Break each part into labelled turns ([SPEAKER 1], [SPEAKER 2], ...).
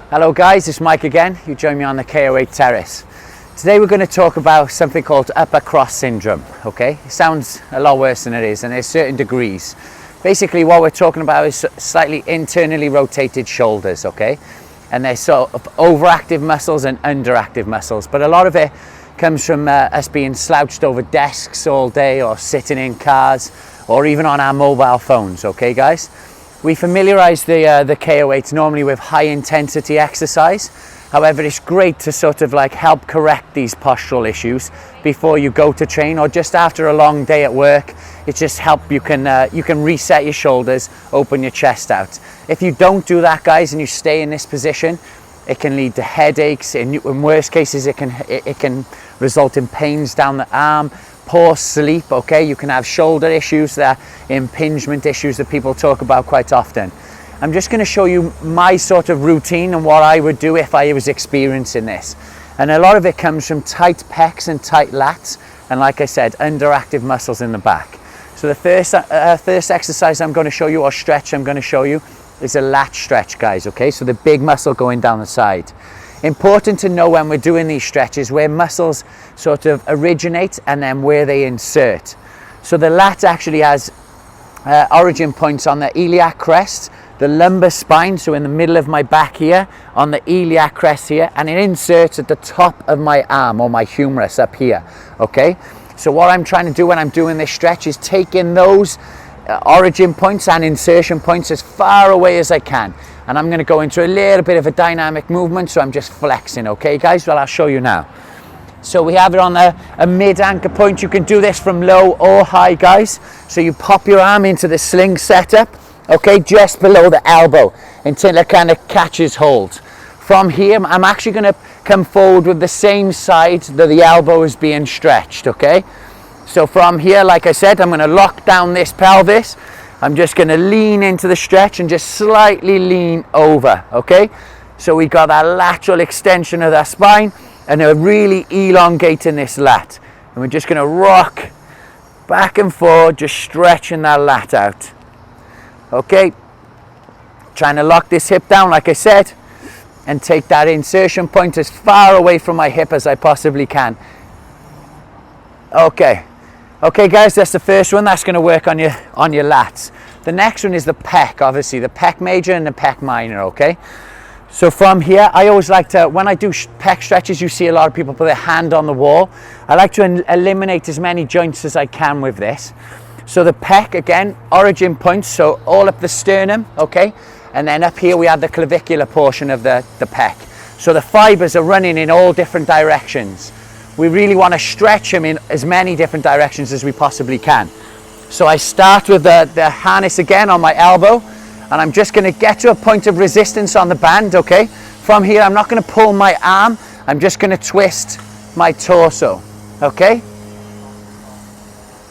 [SPEAKER 1] Hello guys, it's Mike again. You join me on the KO8 terrace. Today we're going to talk about something called upper cross syndrome. Okay, it sounds a lot worse than it is, and there's certain degrees. Basically what we're talking about is slightly internally rotated shoulders, okay? And there's sort of overactive muscles and underactive muscles, but a lot of it comes from us being slouched over desks all day, or sitting in cars, or even on our mobile phones. Okay guys, we familiarize the KO8s normally with high intensity exercise. However, it's great to sort of like help correct these postural issues before you go to train, or just after a long day at work. It just helps you can reset your shoulders, open your chest out. If you don't do that guys, and you stay in this position, it can lead to headaches. In worst cases, it can result in pains down the arm, poor sleep. Okay, you can have shoulder issues, that impingement issues that people talk about quite often. I'm just going to show you my sort of routine and what I would do if I was experiencing this. And a lot of it comes from tight pecs and tight lats, and like I said, underactive muscles in the back. So the first exercise I'm going to show you, or stretch I'm going to show you, is a lat stretch guys. Okay, so the big muscle going down the side. Important to know when we're doing these stretches where muscles sort of originate and then where they insert. So the lat actually has origin points on the iliac crest, the lumbar spine, so in the middle of my back here, on the iliac crest here, and it inserts at the top of my arm, or my humerus up here. Okay, so what I'm trying to do when I'm doing this stretch is take in those origin points and insertion points as far away as I can, and I'm going to go into a little bit of a dynamic movement, so I'm just flexing. Okay guys, well I'll show you now. So we have it on a mid anchor point. You can do this from low or high guys. So you pop your arm into the sling setup, okay, just below the elbow until it kind of catches hold. From here, I'm actually going to come forward with the same side that the elbow is being stretched. Okay, so from here, like I said, I'm going to lock down this pelvis. I'm just going to lean into the stretch and just slightly lean over. Okay, so we got that lateral extension of that spine, and we're really elongating this lat, and we're just going to rock back and forth, just stretching that lat out. Okay, trying to lock this hip down like I said, and take that insertion point as far away from my hip as I possibly can. Okay guys, that's the first one. That's going to work on your lats. The next one is the pec, obviously the pec major and the pec minor. Okay, so from here, I always like to, when I do pec stretches, you see a lot of people put their hand on the wall. I like to eliminate as many joints as I can with this. So the pec, again, origin points, so all up the sternum, okay? And then up here we have the clavicular portion of the pec. So the fibers are running in all different directions. We really want to stretch them in as many different directions as we possibly can. So I start with the harness again on my elbow, and I'm just going to get to a point of resistance on the band, okay? From here, I'm not going to pull my arm, I'm just going to twist my torso, okay?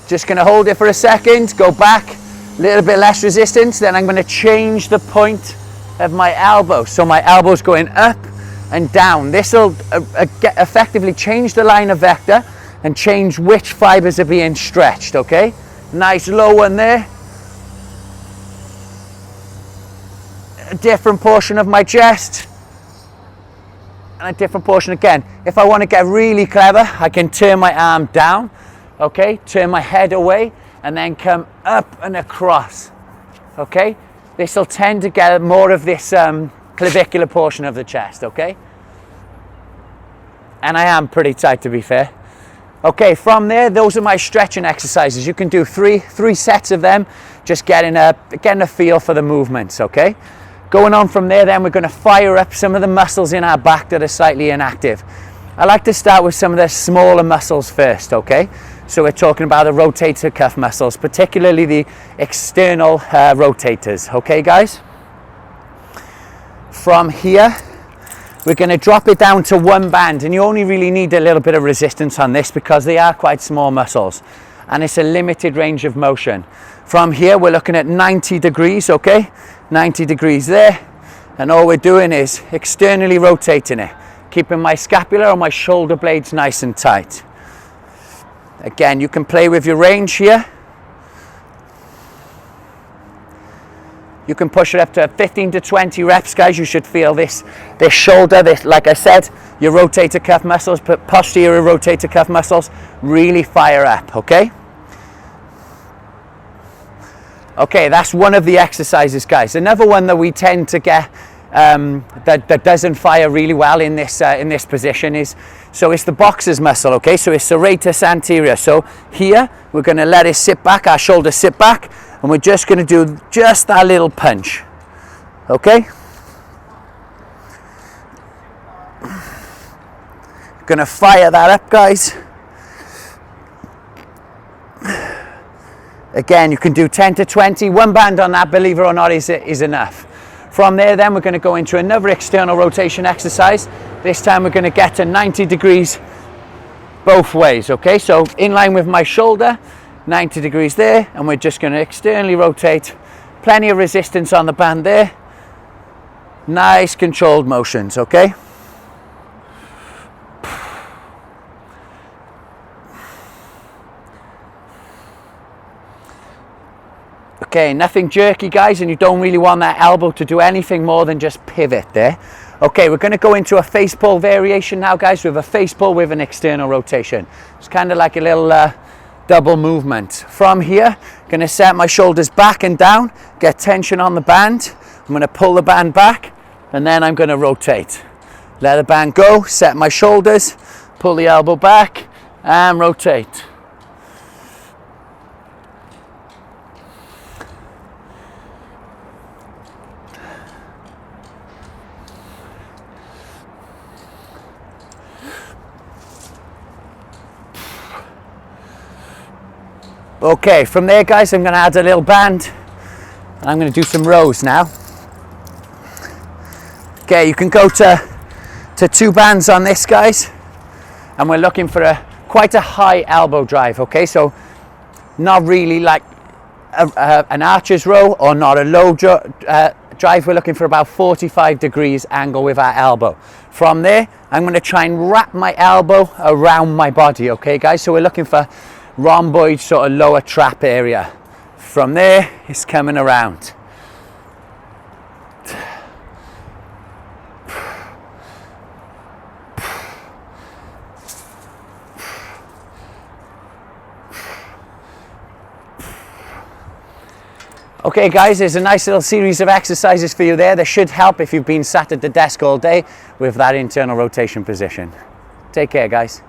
[SPEAKER 1] Just going to hold it for a second, go back, a little bit less resistance, then I'm going to change the point of my elbow. So my elbow's going up and down. This will effectively change the line of vector and change which fibers are being stretched, okay? Nice low one there. A different portion of my chest, and a different portion again. If I want to get really clever, I can turn my arm down, okay, turn my head away, and then come up and across. Okay, this will tend to get more of this clavicular portion of the chest. Okay, and I am pretty tight, to be fair. Okay, from there, those are my stretching exercises. You can do three sets of them, just getting a feel for the movements. Okay, going on from there, then we're going to fire up some of the muscles in our back that are slightly inactive. I like to start with some of the smaller muscles first. Okay, so we're talking about the rotator cuff muscles, particularly the external rotators. Okay guys, from here we're going to drop it down to one band, and you only really need a little bit of resistance on this because they are quite small muscles, and it's a limited range of motion. From here we're looking at 90 degrees, okay, 90 degrees there, and all we're doing is externally rotating it, keeping my scapula or my shoulder blades nice and tight. Again, you can play with your range here. You can push it up to 15 to 20 reps, guys. You should feel this shoulder, like I said, your rotator cuff muscles, but posterior rotator cuff muscles really fire up, okay? Okay, that's one of the exercises, guys. Another one that we tend to get that doesn't fire really well in this position is, so it's the boxer's muscle, okay? So it's serratus anterior. So here, we're gonna let it sit back, our shoulders sit back, and we're just gonna do just that little punch, okay? Gonna fire that up, guys. Again, you can do 10 to 20. One band on that, believe it or not, is enough. From there, then we're going to go into another external rotation exercise. This time we're going to get to 90 degrees both ways, okay? So in line with my shoulder, 90 degrees there, and we're just going to externally rotate. Plenty of resistance on the band there. Nice controlled motions, okay? Okay, nothing jerky, guys, and you don't really want that elbow to do anything more than just pivot there. Okay, we're going to go into a face pull variation now, guys, with a face pull with an external rotation. It's kind of like a little double movement. From here, I'm going to set my shoulders back and down, get tension on the band. I'm going to pull the band back, and then I'm going to rotate. Let the band go, set my shoulders, pull the elbow back, and rotate. Okay, from there, guys, I'm going to add a little band, and I'm going to do some rows now. Okay, you can go to 2 bands on this, guys, and we're looking for quite a high elbow drive, okay? So not really like an archer's row or not a low drive. We're looking for about 45 degrees angle with our elbow. From there, I'm going to try and wrap my elbow around my body, okay, guys? So we're looking for rhomboid sort of lower trap area. From there, it's coming around. Okay, guys, there's a nice little series of exercises for you there that should help if you've been sat at the desk all day with that internal rotation position. Take care, guys.